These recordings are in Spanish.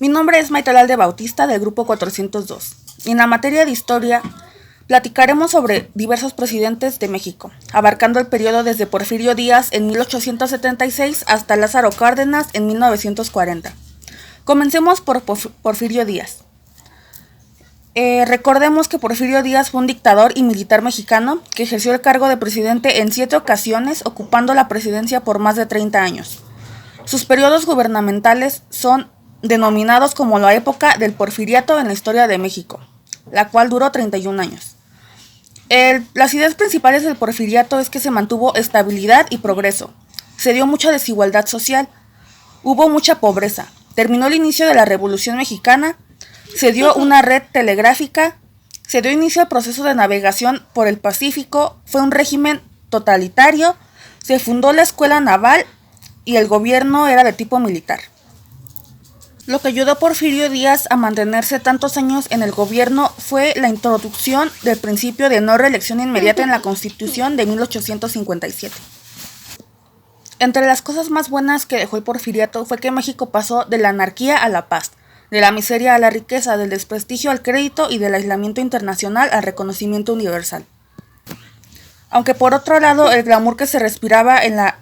Mi nombre es Maite Bautista del grupo 402 y en la materia de historia platicaremos sobre diversos presidentes de México, abarcando el periodo desde Porfirio Díaz en 1876 hasta Lázaro Cárdenas en 1940. Comencemos por Porfirio Díaz. Recordemos que Porfirio Díaz fue un dictador y militar mexicano que ejerció el cargo de presidente en 7 ocasiones, ocupando la presidencia por más de 30 años. Sus periodos gubernamentales son denominados como la época del porfiriato en la historia de México, la cual duró 31 años. Las ideas principales del porfiriato es que se mantuvo estabilidad y progreso, se dio mucha desigualdad social, hubo mucha pobreza, terminó el inicio de la Revolución Mexicana, se dio una red telegráfica, se dio inicio al proceso de navegación por el Pacífico, fue un régimen totalitario, se fundó la escuela naval y el gobierno era de tipo militar. Lo que ayudó a Porfirio Díaz a mantenerse tantos años en el gobierno fue la introducción del principio de no reelección inmediata en la Constitución de 1857. Entre las cosas más buenas que dejó el porfiriato fue que México pasó de la anarquía a la paz, de la miseria a la riqueza, del desprestigio al crédito y del aislamiento internacional al reconocimiento universal. Aunque por otro lado el glamour que se respiraba en la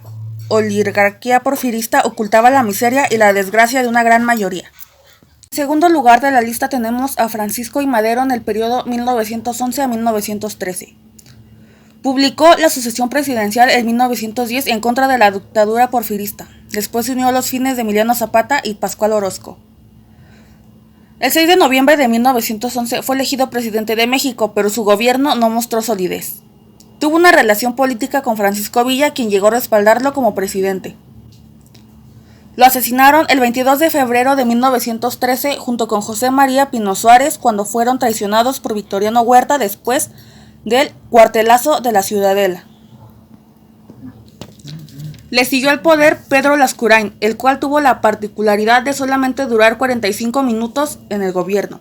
oligarquía porfirista ocultaba la miseria y la desgracia de una gran mayoría. En segundo lugar de la lista tenemos a Francisco I. Madero en el periodo 1911 a 1913. Publicó la sucesión presidencial en 1910 en contra de la dictadura porfirista. Después se unió a los fines de Emiliano Zapata y Pascual Orozco. El 6 de noviembre de 1911 fue elegido presidente de México, pero su gobierno no mostró solidez. Tuvo una relación política con Francisco Villa, quien llegó a respaldarlo como presidente. Lo asesinaron el 22 de febrero de 1913 junto con José María Pino Suárez cuando fueron traicionados por Victoriano Huerta después del cuartelazo de la Ciudadela. Le siguió al poder Pedro Lascurain, el cual tuvo la particularidad de solamente durar 45 minutos en el gobierno,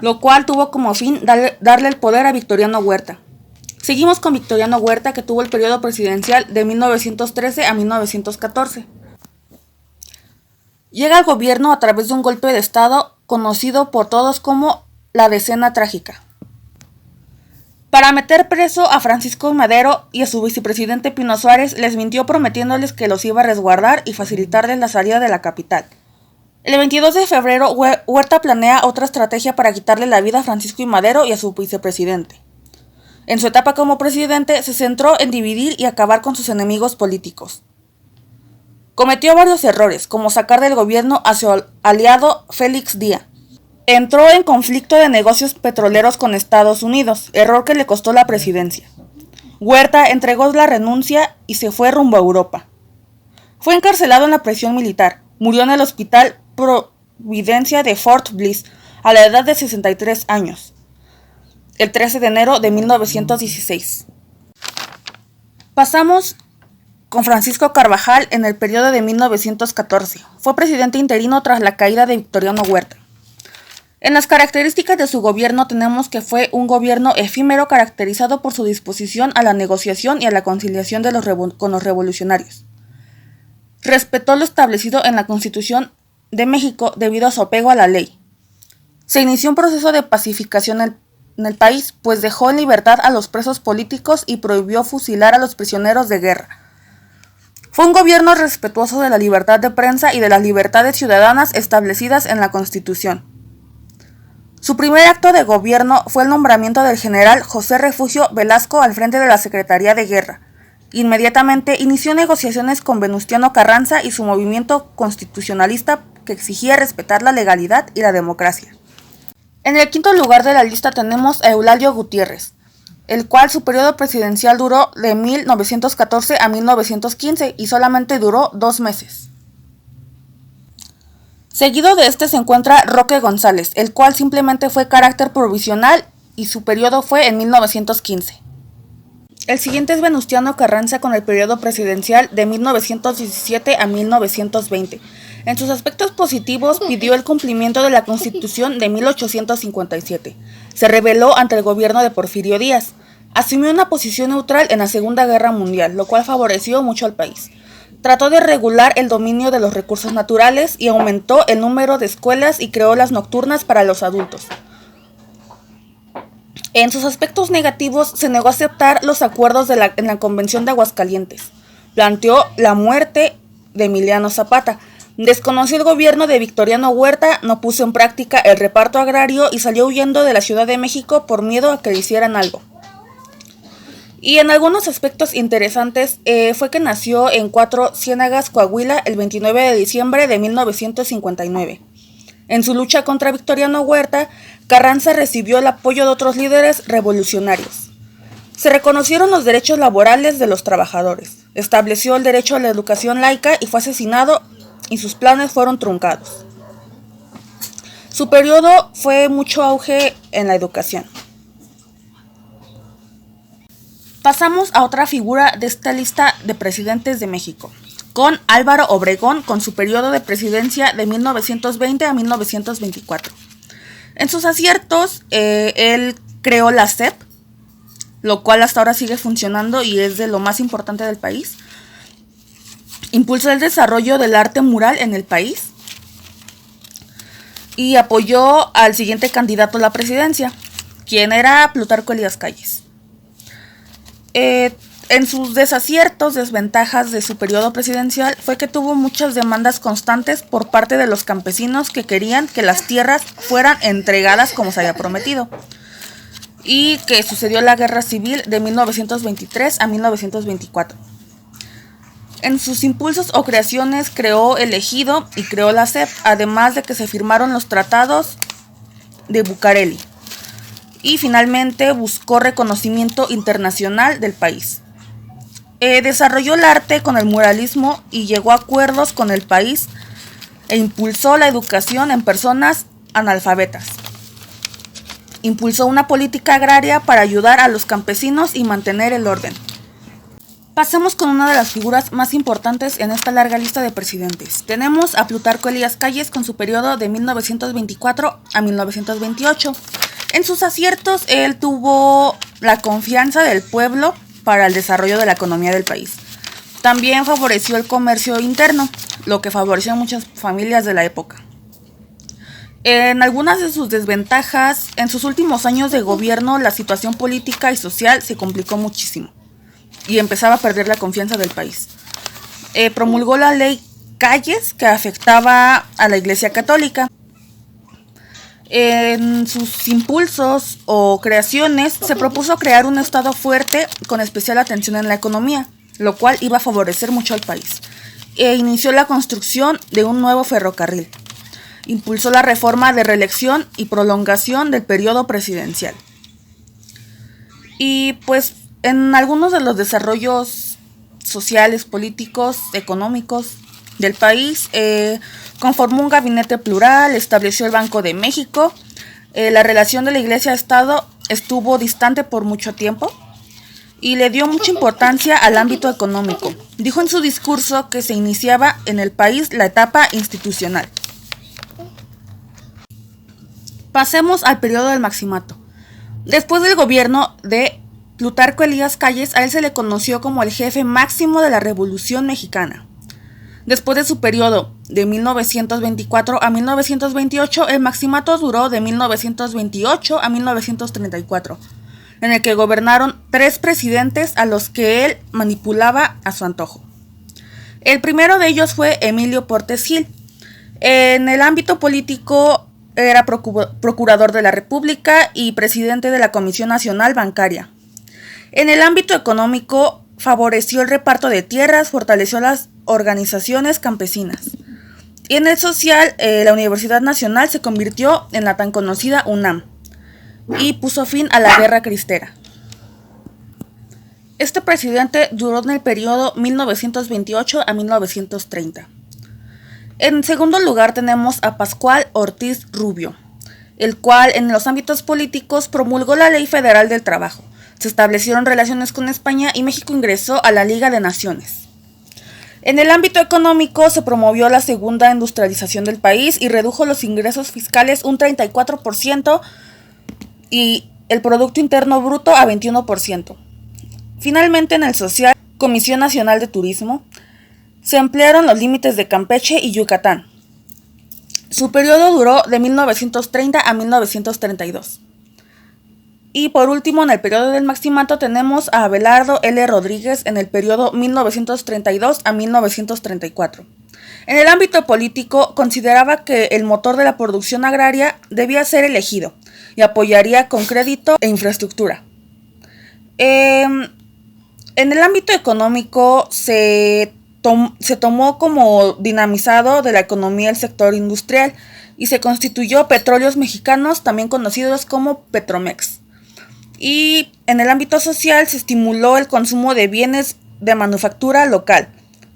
lo cual tuvo como fin darle el poder a Victoriano Huerta. Seguimos con Victoriano Huerta, que tuvo el periodo presidencial de 1913 a 1914. Llega al gobierno a través de un golpe de estado conocido por todos como la Decena Trágica, para meter preso a Francisco I. Madero y a su vicepresidente Pino Suárez. Les mintió prometiéndoles que los iba a resguardar y facilitarles la salida de la capital. El 22 de febrero Huerta planea otra estrategia para quitarle la vida a Francisco I. Madero y a su vicepresidente. En su etapa como presidente se centró en dividir y acabar con sus enemigos políticos. Cometió varios errores, como sacar del gobierno a su aliado Félix Díaz. Entró en conflicto de negocios petroleros con Estados Unidos, error que le costó la presidencia. Huerta entregó la renuncia y se fue rumbo a Europa. Fue encarcelado en la prisión militar. Murió en el Hospital Providencia de Fort Bliss a la edad de 63 años. El 13 de enero de 1916. Pasamos con Francisco Carvajal en el periodo de 1914. Fue presidente interino tras la caída de Victoriano Huerta. En las características de su gobierno tenemos que fue un gobierno efímero caracterizado por su disposición a la negociación y a la conciliación con los revolucionarios. Respetó lo establecido en la Constitución de México debido a su apego a la ley. Se inició un proceso de pacificación en el país, pues dejó en libertad a los presos políticos y prohibió fusilar a los prisioneros de guerra. Fue un gobierno respetuoso de la libertad de prensa y de las libertades ciudadanas establecidas en la Constitución. Su primer acto de gobierno fue el nombramiento del general José Refugio Velasco al frente de la Secretaría de Guerra. Inmediatamente inició negociaciones con Venustiano Carranza y su movimiento constitucionalista que exigía respetar la legalidad y la democracia. En el quinto lugar de la lista tenemos a Eulalio Gutiérrez, el cual su periodo presidencial duró de 1914 a 1915 y solamente duró 2 meses. Seguido de este se encuentra Roque González, el cual simplemente fue carácter provisional y su periodo fue en 1915. El siguiente es Venustiano Carranza con el periodo presidencial de 1917 a 1920. En sus aspectos positivos pidió el cumplimiento de la Constitución de 1857. Se rebeló ante el gobierno de Porfirio Díaz. Asumió una posición neutral en la Segunda Guerra Mundial, lo cual favoreció mucho al país. Trató de regular el dominio de los recursos naturales y aumentó el número de escuelas y creó las nocturnas para los adultos. En sus aspectos negativos, se negó a aceptar los acuerdos en la Convención de Aguascalientes. Planteó la muerte de Emiliano Zapata. Desconoció el gobierno de Victoriano Huerta, no puso en práctica el reparto agrario y salió huyendo de la Ciudad de México por miedo a que le hicieran algo. Y en algunos aspectos interesantes fue que nació en Cuatro Ciénegas, Coahuila, el 29 de diciembre de 1959. En su lucha contra Victoriano Huerta, Carranza recibió el apoyo de otros líderes revolucionarios. Se reconocieron los derechos laborales de los trabajadores, estableció el derecho a la educación laica y fue asesinado y sus planes fueron truncados. Su periodo fue mucho auge en la educación. Pasamos a otra figura de esta lista de presidentes de México, con Álvaro Obregón, con su periodo de presidencia de 1920 a 1924. En sus aciertos, él creó la SEP, lo cual hasta ahora sigue funcionando y es de lo más importante del país. Impulsó el desarrollo del arte mural en el país y apoyó al siguiente candidato a la presidencia, quien era Plutarco Elías Calles. En sus desaciertos, desventajas de su periodo presidencial fue que tuvo muchas demandas constantes por parte de los campesinos que querían que las tierras fueran entregadas como se había prometido, y que sucedió la Guerra Civil de 1923 a 1924. En sus impulsos o creaciones creó el Ejido y creó la SEP, además de que se firmaron los tratados de Bucareli. Y finalmente buscó reconocimiento internacional del país. Desarrolló el arte con el muralismo y llegó a acuerdos con el país e impulsó la educación en personas analfabetas. Impulsó una política agraria para ayudar a los campesinos y mantener el orden. Pasemos con una de las figuras más importantes en esta larga lista de presidentes. Tenemos a Plutarco Elías Calles con su periodo de 1924 a 1928. En sus aciertos, él tuvo la confianza del pueblo para el desarrollo de la economía del país. También favoreció el comercio interno, lo que favoreció a muchas familias de la época. En algunas de sus desventajas, en sus últimos años de gobierno, la situación política y social se complicó muchísimo y empezaba a perder la confianza del país. Promulgó la ley Calles, que afectaba a la Iglesia Católica. En sus impulsos o creaciones se propuso crear un estado fuerte con especial atención en la economía, lo cual iba a favorecer mucho al país. Inició la construcción de un nuevo ferrocarril. Impulsó la reforma de reelección y prolongación del periodo presidencial. Y pues en algunos de los desarrollos sociales, políticos, económicos del país, conformó un gabinete plural, estableció el Banco de México. La relación de la Iglesia-Estado estuvo distante por mucho tiempo y le dio mucha importancia al ámbito económico. Dijo en su discurso que se iniciaba en el país la etapa institucional. Pasemos al periodo del Maximato. Después del gobierno de Plutarco Elías Calles, a él se le conoció como el jefe máximo de la Revolución Mexicana. Después de su periodo de 1924 a 1928, el Maximato duró de 1928 a 1934, en el que gobernaron 3 presidentes a los que él manipulaba a su antojo. El primero de ellos fue Emilio Portes Gil. En el ámbito político era procurador de la República y presidente de la Comisión Nacional Bancaria. En el ámbito económico favoreció el reparto de tierras, fortaleció las organizaciones campesinas. Y en el social, la Universidad Nacional se convirtió en la tan conocida UNAM y puso fin a la Guerra Cristera. Este presidente duró en el periodo 1928 a 1930. En segundo lugar tenemos a Pascual Ortiz Rubio, el cual en los ámbitos políticos promulgó la Ley Federal del Trabajo. Se establecieron relaciones con España y México ingresó a la Liga de Naciones. En el ámbito económico se promovió la segunda industrialización del país y redujo los ingresos fiscales un 34% y el Producto Interno Bruto a 21%. Finalmente, en el social, Comisión Nacional de Turismo, Se ampliaron los límites de Campeche y Yucatán. Su periodo duró de 1930 a 1932. Y por último, en el periodo del Maximato tenemos a Abelardo L. Rodríguez en el periodo 1932 a 1934. En el ámbito político, consideraba que el motor de la producción agraria debía ser elegido y apoyaría con crédito e infraestructura. En el ámbito económico se tomó como dinamizado de la economía el sector industrial y se constituyó Petróleos Mexicanos, también conocidos como Petromex. Y en el ámbito social se estimuló el consumo de bienes de manufactura local,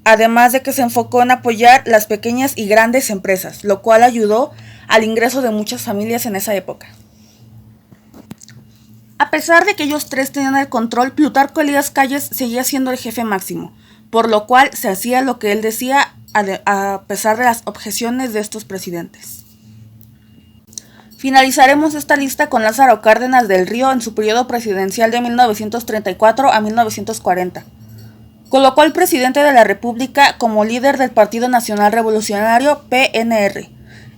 además de que se enfocó en apoyar las pequeñas y grandes empresas, lo cual ayudó al ingreso de muchas familias en esa época. A pesar de que ellos tres tenían el control, Plutarco Elías Calles seguía siendo el jefe máximo, por lo cual se hacía lo que él decía a pesar de las objeciones de estos presidentes. Finalizaremos esta lista con Lázaro Cárdenas del Río en su periodo presidencial de 1934 a 1940. Colocó al presidente de la República como líder del Partido Nacional Revolucionario PNR.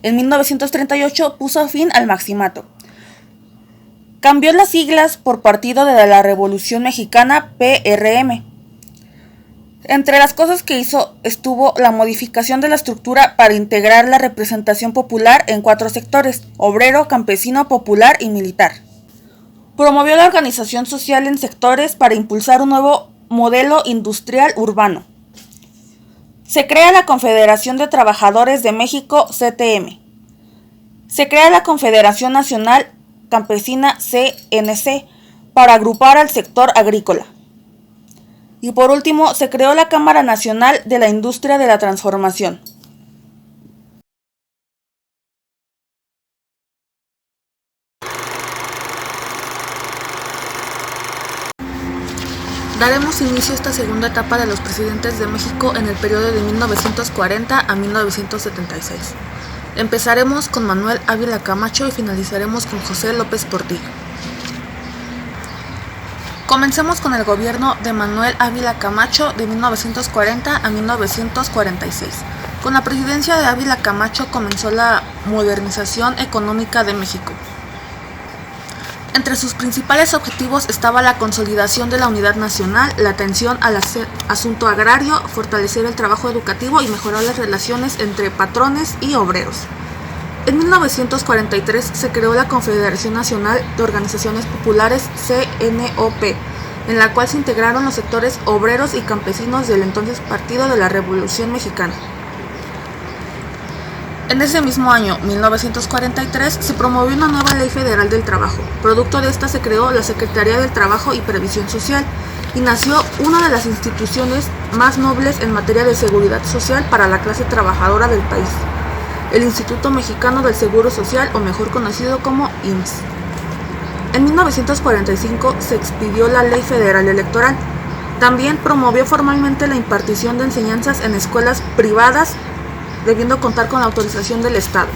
En 1938 puso fin al Maximato. Cambió las siglas por Partido de la Revolución Mexicana PRM. Entre las cosas que hizo estuvo la modificación de la estructura para integrar la representación popular en 4 sectores: obrero, campesino, popular y militar. Promovió la organización social en sectores para impulsar un nuevo modelo industrial urbano. Se crea la Confederación de Trabajadores de México, CTM. Se crea la Confederación Nacional Campesina, CNC, para agrupar al sector agrícola. Y por último, se creó la Cámara Nacional de la Industria de la Transformación. Daremos inicio a esta segunda etapa de los presidentes de México en el periodo de 1940 a 1976. Empezaremos con Manuel Ávila Camacho y finalizaremos con José López Portillo. Comencemos con el gobierno de Manuel Ávila Camacho de 1940 a 1946. Con la presidencia de Ávila Camacho comenzó la modernización económica de México. Entre sus principales objetivos estaba la consolidación de la unidad nacional, la atención al asunto agrario, fortalecer el trabajo educativo y mejorar las relaciones entre patrones y obreros. En 1943 se creó la Confederación Nacional de Organizaciones Populares, CNOP, en la cual se integraron los sectores obreros y campesinos del entonces Partido de la Revolución Mexicana. En ese mismo año, 1943, se promovió una nueva Ley Federal del Trabajo. Producto de esta se creó la Secretaría del Trabajo y Previsión Social y nació una de las instituciones más nobles en materia de seguridad social para la clase trabajadora del país: el Instituto Mexicano del Seguro Social, o mejor conocido como IMSS. En 1945 se expidió la Ley Federal Electoral. También promovió formalmente la impartición de enseñanzas en escuelas privadas, debiendo contar con la autorización del Estado.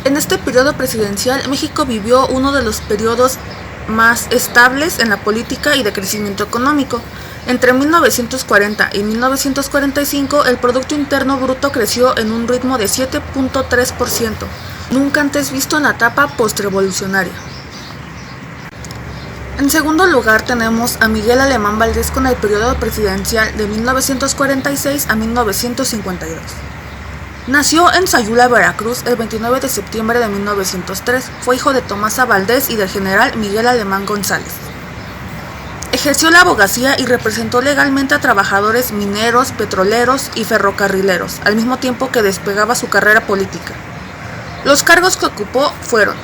En este periodo presidencial, México vivió uno de los periodos más estables en la política y de crecimiento económico. Entre 1940 y 1945, el Producto Interno Bruto creció en un ritmo de 7.3%, nunca antes visto en la etapa postrevolucionaria. En segundo lugar tenemos a Miguel Alemán Valdés con el periodo presidencial de 1946 a 1952. Nació en Sayula, Veracruz, el 29 de septiembre de 1903. Fue hijo de Tomasa Valdés y del general Miguel Alemán González. Ejerció la abogacía y representó legalmente a trabajadores mineros, petroleros y ferrocarrileros, al mismo tiempo que despegaba su carrera política. Los cargos que ocupó fueron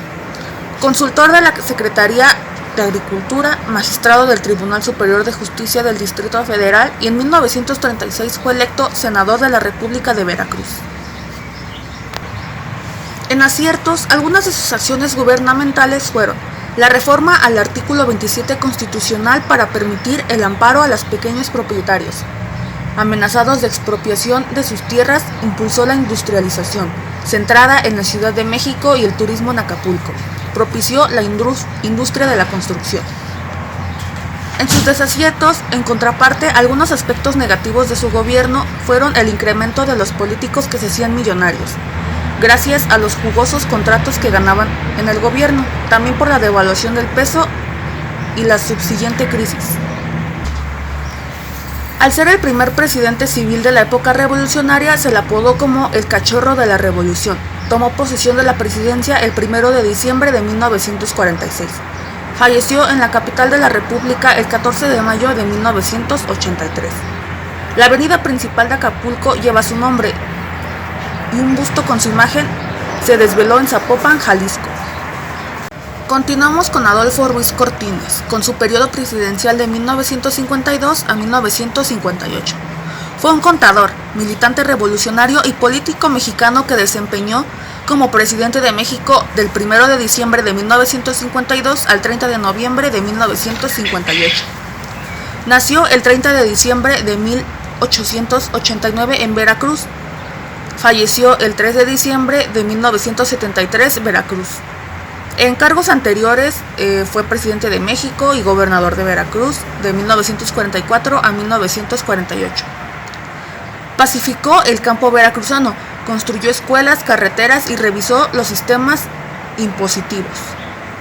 consultor de la Secretaría de Agricultura, magistrado del Tribunal Superior de Justicia del Distrito Federal y en 1936 fue electo senador de la República de Veracruz. En aciertos, algunas de sus acciones gubernamentales fueron la reforma al artículo 27 constitucional para permitir el amparo a los pequeños propietarios amenazados de expropiación de sus tierras. Impulsó la industrialización, centrada en la Ciudad de México y el turismo en Acapulco. Propició la industria de la construcción. En sus desaciertos, en contraparte, algunos aspectos negativos de su gobierno fueron el incremento de los políticos que se hacían millonarios, gracias a los jugosos contratos que ganaban en el gobierno, también por la devaluación del peso y la subsiguiente crisis. Al ser el primer presidente civil de la época revolucionaria, se le apodó como el cachorro de la revolución. Tomó posesión de la presidencia el 1 de diciembre de 1946. Falleció en la capital de la República el 14 de mayo de 1983. La avenida principal de Acapulco lleva su nombre y un busto con su imagen se desveló en Zapopan, Jalisco. Continuamos con Adolfo Ruiz Cortines, con su periodo presidencial de 1952 a 1958. Fue un contador, militante revolucionario y político mexicano que desempeñó como presidente de México del 1 de diciembre de 1952 al 30 de noviembre de 1958. Nació el 30 de diciembre de 1889 en Veracruz. Falleció el 3 de diciembre de 1973, Veracruz. En cargos anteriores fue presidente de México y gobernador de Veracruz de 1944 a 1948. Pacificó el campo veracruzano, construyó escuelas, carreteras y revisó los sistemas impositivos.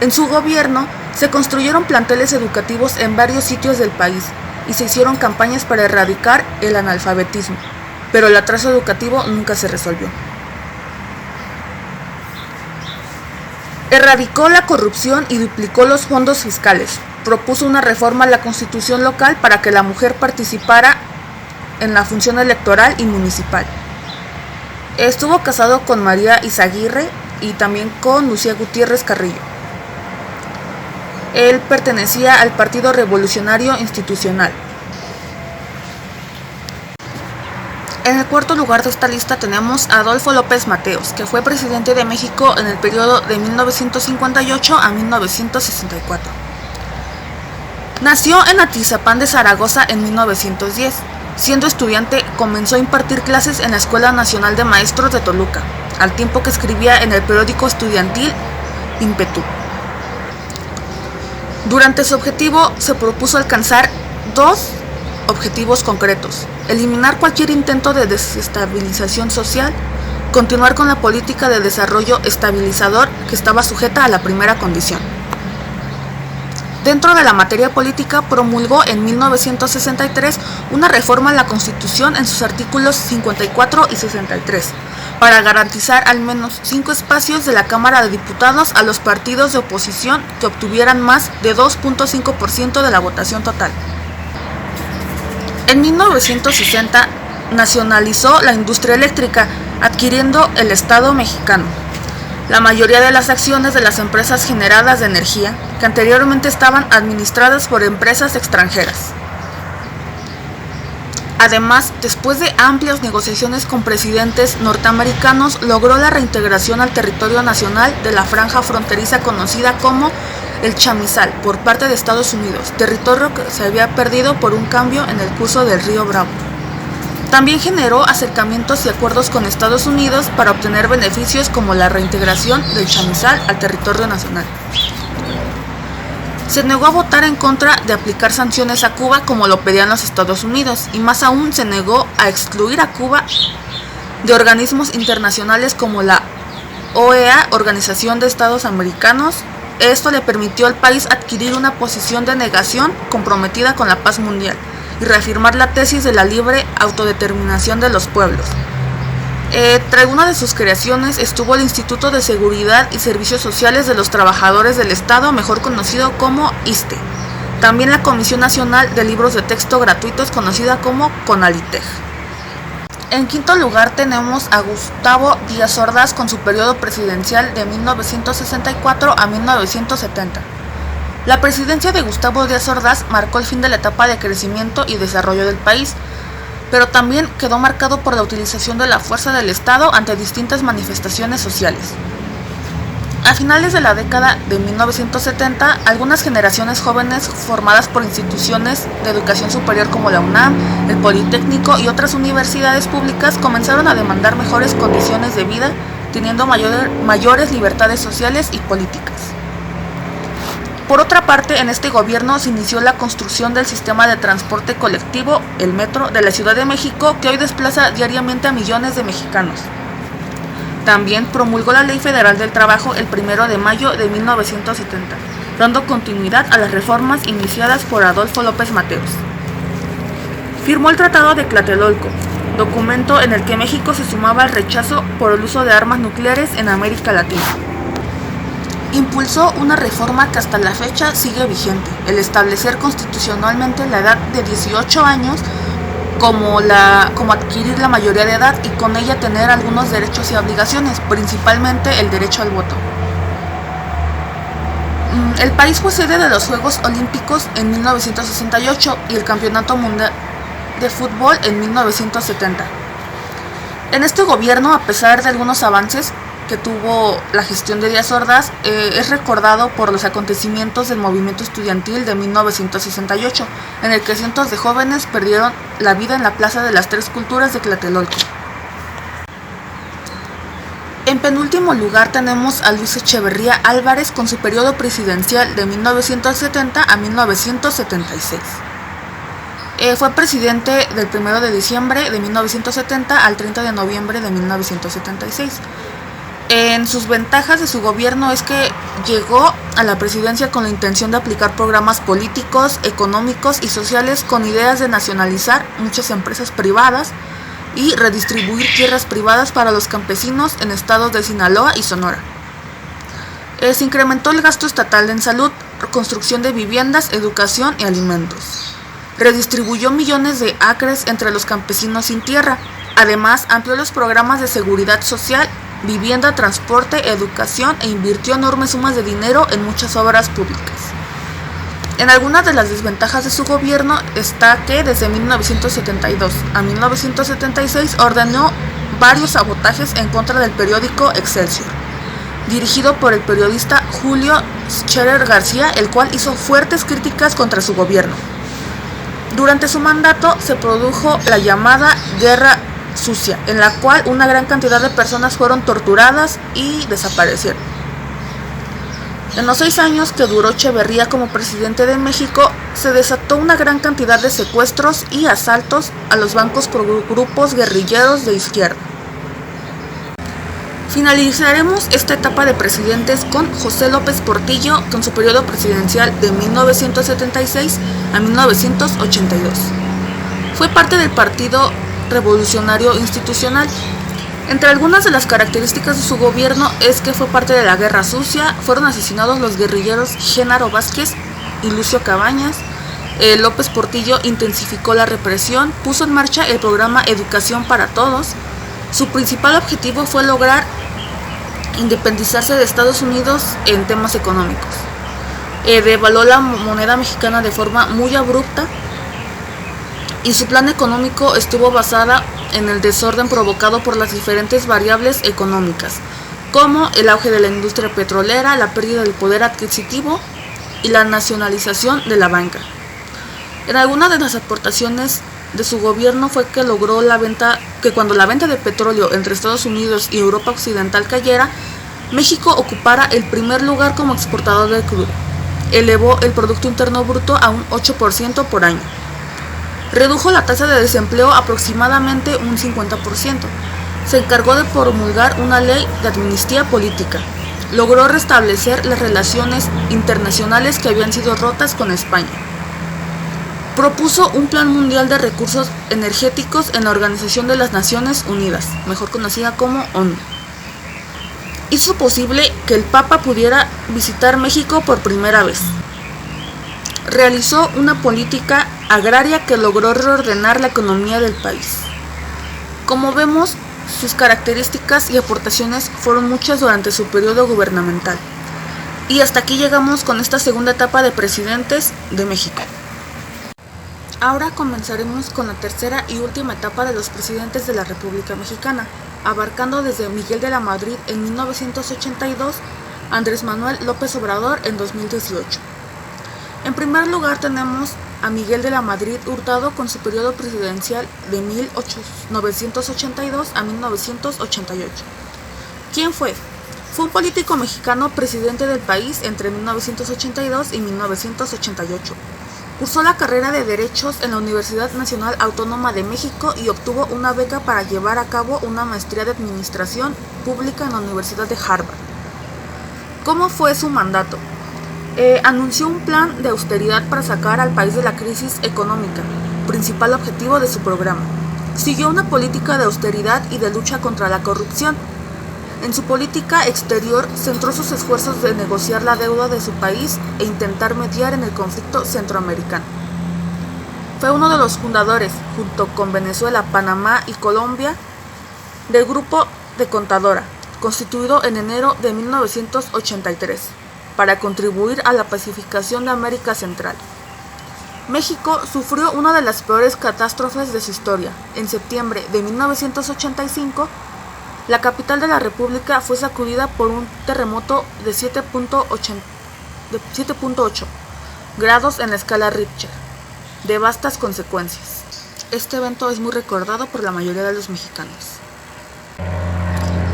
En su gobierno se construyeron planteles educativos en varios sitios del país y se hicieron campañas para erradicar el analfabetismo, pero el atraso educativo nunca se resolvió. Erradicó la corrupción y duplicó los fondos fiscales. Propuso una reforma a la constitución local para que la mujer participara en la función electoral y municipal. Estuvo casado con María Izaguirre y también con Lucía Gutiérrez Carrillo. Él pertenecía al Partido Revolucionario Institucional. En el cuarto lugar de esta lista tenemos a Adolfo López Mateos, que fue presidente de México en el periodo de 1958 a 1964. Nació en Atizapán de Zaragoza en 1910. Siendo estudiante, comenzó a impartir clases en la Escuela Nacional de Maestros de Toluca, al tiempo que escribía en el periódico estudiantil Ímpetu. Durante su objetivo, se propuso alcanzar dos objetivos concretos: eliminar cualquier intento de desestabilización social, continuar con la política de desarrollo estabilizador que estaba sujeta a la primera condición. Dentro de la materia política, promulgó en 1963 una reforma a la Constitución en sus artículos 54 y 63, para garantizar al menos 5 espacios de la Cámara de Diputados a los partidos de oposición que obtuvieran más de 2.5% de la votación total. En 1960 nacionalizó la industria eléctrica, adquiriendo el Estado mexicano la mayoría de las acciones de las empresas generadas de energía, que anteriormente estaban administradas por empresas extranjeras. Además, después de amplias negociaciones con presidentes norteamericanos, logró la reintegración al territorio nacional de la franja fronteriza conocida como el Chamizal por parte de Estados Unidos, territorio que se había perdido por un cambio en el curso del río Bravo. También generó acercamientos y acuerdos con Estados Unidos para obtener beneficios como la reintegración del Chamizal al territorio nacional. Se negó a votar en contra de aplicar sanciones a Cuba como lo pedían los Estados Unidos, y más aún se negó a excluir a Cuba de organismos internacionales como la OEA, Organización de Estados Americanos. Esto le permitió al país adquirir una posición de negación comprometida con la paz mundial y reafirmar la tesis de la libre autodeterminación de los pueblos. Entre una de sus creaciones estuvo el Instituto de Seguridad y Servicios Sociales de los Trabajadores del Estado, mejor conocido como ISSSTE. También la Comisión Nacional de Libros de Texto Gratuitos, conocida como CONALITEG. En quinto lugar tenemos a Gustavo Díaz Ordaz con su periodo presidencial de 1964 a 1970. La presidencia de Gustavo Díaz Ordaz marcó el fin de la etapa de crecimiento y desarrollo del país, pero también quedó marcado por la utilización de la fuerza del Estado ante distintas manifestaciones sociales. A finales de la década de 1970, algunas generaciones jóvenes formadas por instituciones de educación superior como la UNAM, el Politécnico y otras universidades públicas comenzaron a demandar mejores condiciones de vida, teniendo mayores libertades sociales y políticas. Por otra parte, en este gobierno se inició la construcción del sistema de transporte colectivo, el metro, de la Ciudad de México, que hoy desplaza diariamente a millones de mexicanos. También promulgó la Ley Federal del Trabajo el 1 de mayo de 1970, dando continuidad a las reformas iniciadas por Adolfo López Mateos. Firmó el Tratado de Tlatelolco, documento en el que México se sumaba al rechazo por el uso de armas nucleares en América Latina. Impulsó una reforma que hasta la fecha sigue vigente, el establecer constitucionalmente la edad de 18 años como adquirir la mayoría de edad y con ella tener algunos derechos y obligaciones, principalmente el derecho al voto. El país fue sede de los Juegos Olímpicos en 1968 y el Campeonato Mundial de Fútbol en 1970. En este gobierno, a pesar de algunos avances que tuvo la gestión de Díaz Ordaz, es recordado por los acontecimientos del movimiento estudiantil de 1968, en el que cientos de jóvenes perdieron la vida en la Plaza de las Tres Culturas de Tlatelolco. En penúltimo lugar tenemos a Luis Echeverría Álvarez con su periodo presidencial de 1970 a 1976. Fue presidente del 1 de diciembre de 1970 al 30 de noviembre de 1976. En sus ventajas de su gobierno es que llegó a la presidencia con la intención de aplicar programas políticos, económicos y sociales con ideas de nacionalizar muchas empresas privadas y redistribuir tierras privadas para los campesinos en estados de Sinaloa y Sonora. Se incrementó el gasto estatal en salud, construcción de viviendas, educación y alimentos. Redistribuyó millones de acres entre los campesinos sin tierra. Además, amplió los programas de seguridad social, vivienda, transporte, educación e invirtió enormes sumas de dinero en muchas obras públicas. En algunas de las desventajas de su gobierno está que desde 1972 a 1976 ordenó varios sabotajes en contra del periódico Excelsior, dirigido por el periodista Julio Scherer García, el cual hizo fuertes críticas contra su gobierno. Durante su mandato se produjo la llamada Guerra Sucia, en la cual una gran cantidad de personas fueron torturadas y desaparecieron. En los 6 años que duró Echeverría como presidente de México, se desató una gran cantidad de secuestros y asaltos a los bancos por grupos guerrilleros de izquierda. Finalizaremos esta etapa de presidentes con José López Portillo, con su periodo presidencial de 1976 a 1982. Fue parte del Partido Revolucionario Institucional. Entre algunas de las características de su gobierno es que fue parte de la Guerra Sucia, fueron asesinados los guerrilleros Genaro Vázquez y Lucio Cabañas. López Portillo intensificó la represión, puso en marcha el programa Educación para Todos. Su principal objetivo fue lograr independizarse de Estados Unidos en temas económicos. Devaluó la moneda mexicana de forma muy abrupta y su plan económico estuvo basado en el desorden provocado por las diferentes variables económicas, como el auge de la industria petrolera, la pérdida del poder adquisitivo y la nacionalización de la banca. En algunas de las aportaciones de su gobierno fue que logró que cuando la venta de petróleo entre Estados Unidos y Europa Occidental cayera, México ocupara el primer lugar como exportador de crudo. Elevó el Producto Interno Bruto a un 8% por año. Redujo la tasa de desempleo aproximadamente un 50%. Se encargó de promulgar una ley de amnistía política. Logró restablecer las relaciones internacionales que habían sido rotas con España. Propuso un plan mundial de recursos energéticos en la Organización de las Naciones Unidas, mejor conocida como ONU. Hizo posible que el Papa pudiera visitar México por primera vez. Realizó una política agraria que logró reordenar la economía del país. Como vemos, sus características y aportaciones fueron muchas durante su periodo gubernamental. Y hasta aquí llegamos con esta segunda etapa de presidentes de México. Ahora comenzaremos con la tercera y última etapa de los presidentes de la República Mexicana, abarcando desde Miguel de la Madrid en 1982 a Andrés Manuel López Obrador en 2018. En primer lugar tenemos a Miguel de la Madrid Hurtado con su periodo presidencial de 1982 a 1988. ¿Quién fue? Fue un político mexicano presidente del país entre 1982 y 1988. Cursó la carrera de Derechos en la Universidad Nacional Autónoma de México y obtuvo una beca para llevar a cabo una maestría de Administración Pública en la Universidad de Harvard. ¿Cómo fue su mandato? Anunció un plan de austeridad para sacar al país de la crisis económica, principal objetivo de su programa. Siguió una política de austeridad y de lucha contra la corrupción. En su política exterior centró sus esfuerzos de negociar la deuda de su país e intentar mediar en el conflicto centroamericano. Fue uno de los fundadores, junto con Venezuela, Panamá y Colombia, del Grupo de Contadora, constituido en enero de 1983, para contribuir a la pacificación de América Central. México sufrió una de las peores catástrofes de su historia. En septiembre de 1985, la capital de la República fue sacudida por un terremoto de 7.8 grados en la escala Richter, de vastas consecuencias. Este evento es muy recordado por la mayoría de los mexicanos.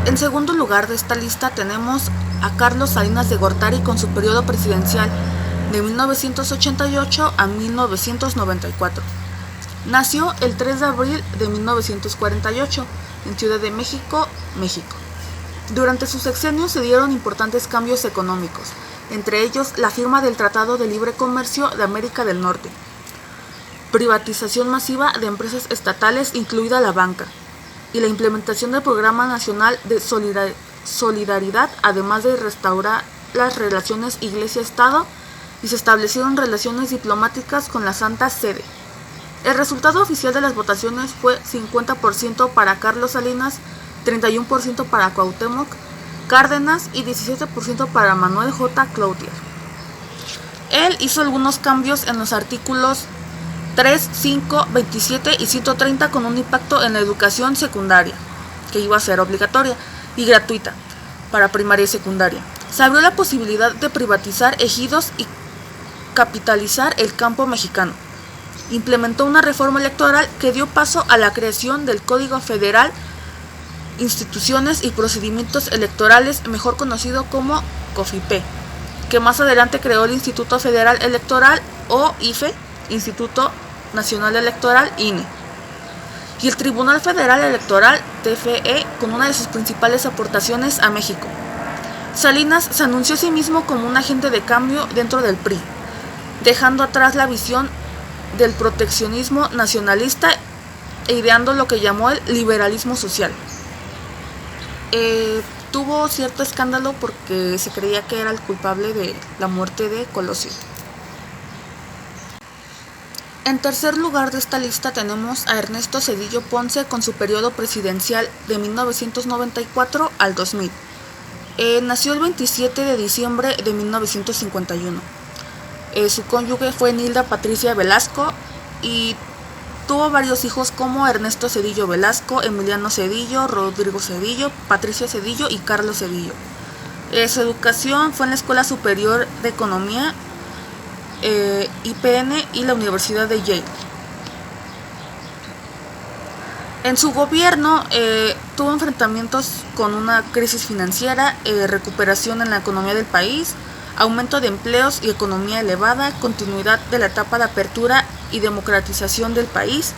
En segundo lugar de esta lista tenemos a Carlos Salinas de Gortari con su periodo presidencial de 1988 a 1994. Nació el 3 de abril de 1948 en Ciudad de México, México. Durante su sexenio se dieron importantes cambios económicos, entre ellos la firma del Tratado de Libre Comercio de América del Norte, privatización masiva de empresas estatales, incluida la banca, y la implementación del Programa Nacional de Solidaridad, además de restaurar las relaciones Iglesia-Estado, y se establecieron relaciones diplomáticas con la Santa Sede. El resultado oficial de las votaciones fue 50% para Carlos Salinas, 31% para Cuauhtémoc Cárdenas y 17% para Manuel J. Cloutier. Él hizo algunos cambios en los artículos 3, 5, 27 y 130 con un impacto en la educación secundaria, que iba a ser obligatoria y gratuita para primaria y secundaria. Se abrió la posibilidad de privatizar ejidos y capitalizar el campo mexicano. Implementó una reforma electoral que dio paso a la creación del Código Federal, Instituciones y Procedimientos Electorales, mejor conocido como COFIPE, que más adelante creó el Instituto Federal Electoral o IFE, Instituto Nacional Electoral, INE, y el Tribunal Federal Electoral, TFE, con una de sus principales aportaciones a México. Salinas se anunció a sí mismo como un agente de cambio dentro del PRI, dejando atrás la visión del proteccionismo nacionalista e ideando lo que llamó el liberalismo social. Tuvo cierto escándalo porque se creía que era el culpable de la muerte de Colosio. En tercer lugar de esta lista tenemos a Ernesto Zedillo Ponce con su periodo presidencial de 1994 al 2000. Nació el 27 de diciembre de 1951. Su cónyuge fue Nilda Patricia Velasco y tuvo varios hijos como Ernesto Zedillo Velasco, Emiliano Zedillo, Rodrigo Zedillo, Patricia Zedillo y Carlos Zedillo. Su educación fue en la Escuela Superior de Economía, IPN y la Universidad de Yale. En su gobierno tuvo enfrentamientos con una crisis financiera, recuperación en la economía del país, aumento de empleos y economía elevada, continuidad de la etapa de apertura y democratización del país,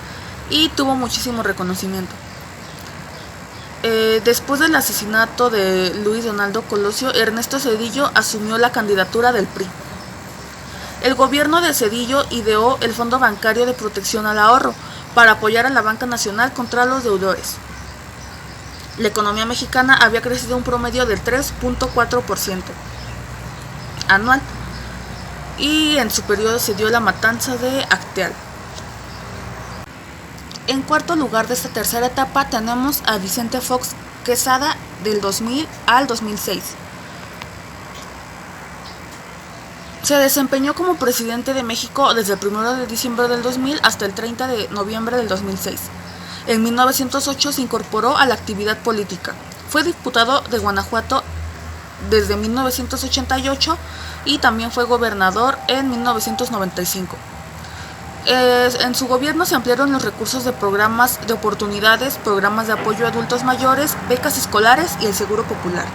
y tuvo muchísimo reconocimiento. Después del asesinato de Luis Donaldo Colosio, Ernesto Zedillo asumió la candidatura del PRI. El gobierno de Zedillo ideó el Fondo Bancario de Protección al Ahorro para apoyar a la banca nacional contra los deudores. La economía mexicana había crecido un promedio del 3.4% anual, y en su periodo se dio la matanza de Acteal. En cuarto lugar de esta tercera etapa tenemos a Vicente Fox Quesada del 2000 al 2006. Se desempeñó como presidente de México desde el 1 de diciembre del 2000 hasta el 30 de noviembre del 2006. En 1908 se incorporó a la actividad política. Fue diputado de Guanajuato desde 1988 y también fue gobernador en 1995. En su gobierno se ampliaron los recursos de programas de oportunidades, programas de apoyo a adultos mayores, becas escolares y el seguro popular.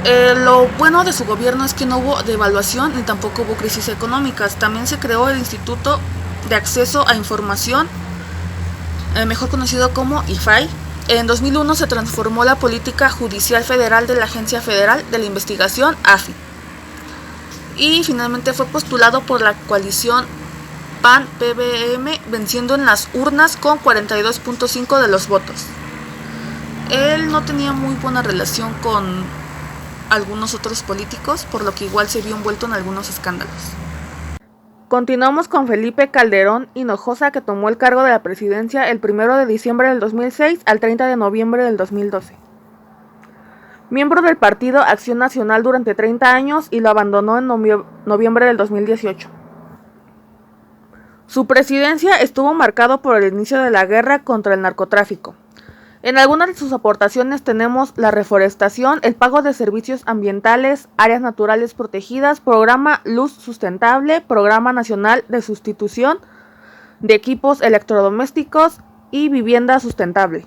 Lo bueno de su gobierno es que no hubo devaluación ni tampoco hubo crisis económicas. También se creó el Instituto de Acceso a Información, mejor conocido como IFAI. En 2001 se transformó la política judicial federal de la Agencia Federal de la Investigación, AFI. Y finalmente fue postulado por la coalición PAN-PBM, venciendo en las urnas con 42.5 de los votos. Él no tenía muy buena relación con algunos otros políticos, por lo que igual se vio envuelto en algunos escándalos. Continuamos con Felipe Calderón Hinojosa, que tomó el cargo de la presidencia el 1 de diciembre del 2006 al 30 de noviembre del 2012. Miembro del Partido Acción Nacional durante 30 años y lo abandonó en noviembre del 2018. Su presidencia estuvo marcado por el inicio de la guerra contra el narcotráfico. En algunas de sus aportaciones tenemos la reforestación, el pago de servicios ambientales, áreas naturales protegidas, programa Luz Sustentable, Programa Nacional de Sustitución de Equipos Electrodomésticos y Vivienda Sustentable.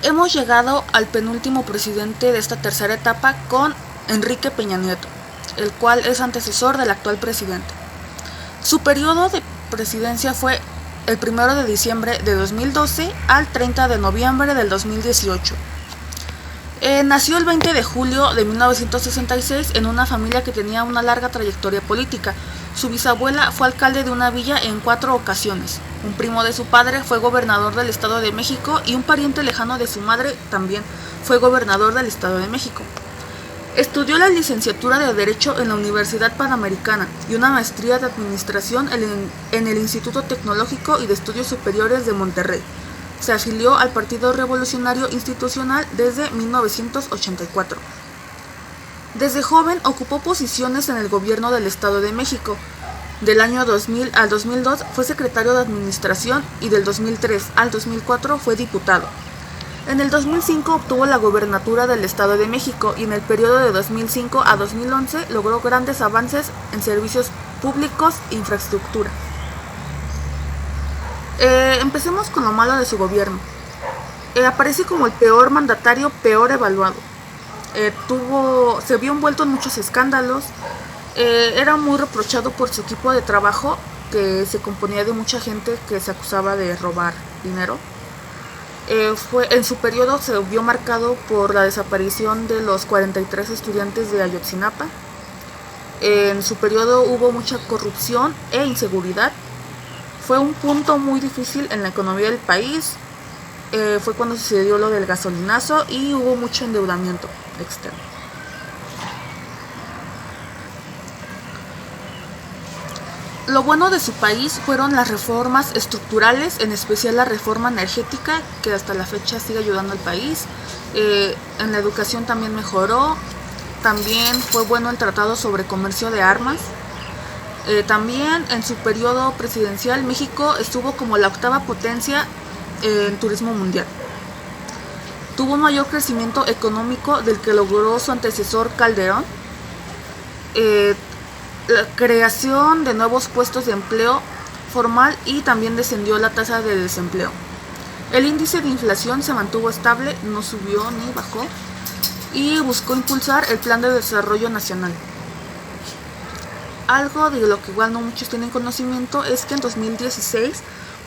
Hemos llegado al penúltimo presidente de esta tercera etapa con Enrique Peña Nieto, el cual es antecesor del actual presidente. Su periodo de presidencia fue el 1 de diciembre de 2012 al 30 de noviembre del 2018. Nació el 20 de julio de 1966 en una familia que tenía una larga trayectoria política. Su bisabuela fue alcalde de una villa en 4 ocasiones. Un primo de su padre fue gobernador del Estado de México y un pariente lejano de su madre también fue gobernador del Estado de México. Estudió la licenciatura de Derecho en la Universidad Panamericana y una maestría de Administración en el Instituto Tecnológico y de Estudios Superiores de Monterrey. Se afilió al Partido Revolucionario Institucional desde 1984. Desde joven ocupó posiciones en el gobierno del Estado de México. Del año 2000 al 2002 fue secretario de Administración y del 2003 al 2004 fue diputado. En el 2005 obtuvo la gobernatura del Estado de México y en el periodo de 2005 a 2011 logró grandes avances en servicios públicos e infraestructura. Empecemos con lo malo de su gobierno. Aparece como el peor mandatario, peor evaluado. Se vio envuelto en muchos escándalos. Era muy reprochado por su equipo de trabajo, que se componía de mucha gente que se acusaba de robar dinero. En su periodo se vio marcado por la desaparición de los 43 estudiantes de Ayotzinapa. En su periodo hubo mucha corrupción e inseguridad. Fue un punto muy difícil en la economía del país. Fue cuando sucedió lo del gasolinazo y hubo mucho endeudamiento externo. Lo bueno de su país fueron las reformas estructurales, en especial la reforma energética, que hasta la fecha sigue ayudando al país. En la educación también mejoró. También fue bueno el tratado sobre comercio de armas. También en su periodo presidencial México estuvo como la 8ª potencia en turismo mundial. Tuvo un mayor crecimiento económico del que logró su antecesor Calderón. La creación de nuevos puestos de empleo formal y también descendió la tasa de desempleo. El índice de inflación se mantuvo estable, no subió ni bajó, y buscó impulsar el Plan de Desarrollo Nacional. Algo de lo que igual no muchos tienen conocimiento es que en 2016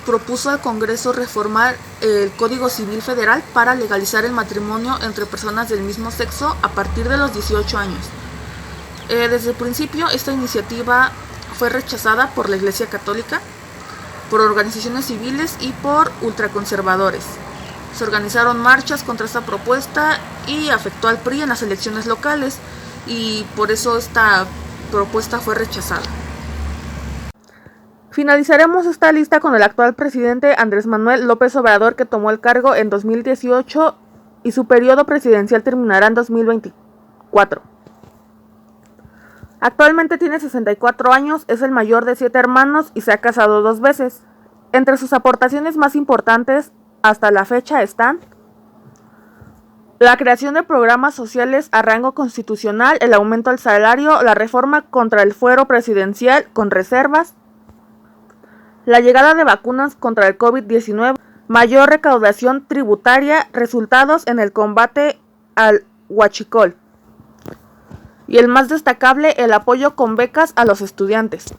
propuso al Congreso reformar el Código Civil Federal para legalizar el matrimonio entre personas del mismo sexo a partir de los 18 años. Desde el principio esta iniciativa fue rechazada por la Iglesia Católica, por organizaciones civiles y por ultraconservadores. Se organizaron marchas contra esta propuesta y afectó al PRI en las elecciones locales, y por eso esta propuesta fue rechazada. Finalizaremos esta lista con el actual presidente Andrés Manuel López Obrador, que tomó el cargo en 2018 y su periodo presidencial terminará en 2024. Actualmente tiene 64 años, es el mayor de 7 hermanos y se ha casado 2 veces. Entre sus aportaciones más importantes hasta la fecha están la creación de programas sociales a rango constitucional, el aumento al salario, la reforma contra el fuero presidencial con reservas, la llegada de vacunas contra el COVID-19, mayor recaudación tributaria, resultados en el combate al Huachicol. Y el más destacable, el apoyo con becas a los estudiantes.